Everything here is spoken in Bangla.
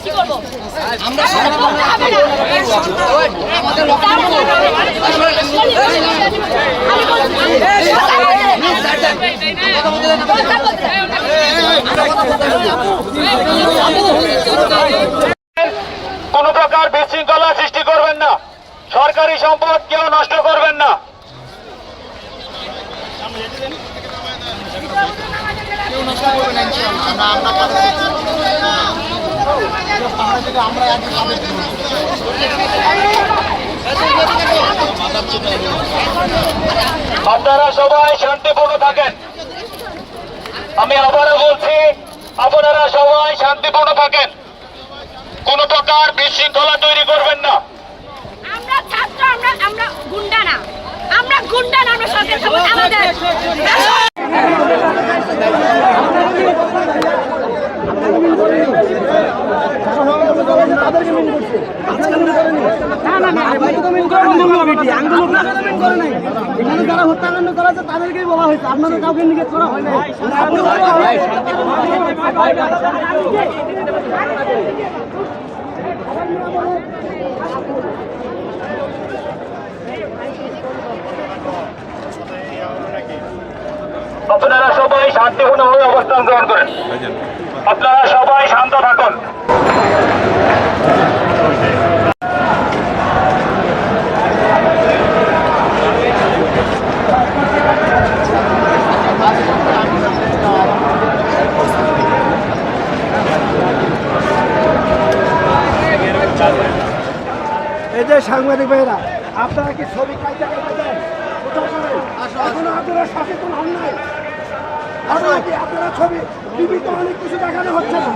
কি করব আমরা কোন প্রকার বিশৃঙ্খলা সৃষ্টি করবেন না, সরকারি সম্পদ কেউ নষ্ট করবেন না। আপনারা সবাই শান্তিপূর্ণ থাকেন। আমি আবারও বলছি, আপনারা সবাই শান্তিপূর্ণ থাকেন, কোন প্রকার বিশৃঙ্খলা তৈরি করবেন না। আমরা ছাত্র, আমরা গুন্ডা না, আমরা সরকার খাবো আমাদের। যারা হত্যাকাণ্ড করেছে তাদেরকেই বলা হয়েছে, আপনাদের কাউকে নিষেধ করা হয় না। আপনারা সবাই শান্তিপূর্ণভাবে অবস্থান গ্রহণ করেন। আপনারা সবাই শান্ত থাকুন। এই যে সাংবাদিক ভাইরা, আপনারা কি ছবি কাইটা দেন? আপনারা সচেতন হন নাই? আপনারা ছবি টিভিতে অনেক কিছু দেখানো হচ্ছে না।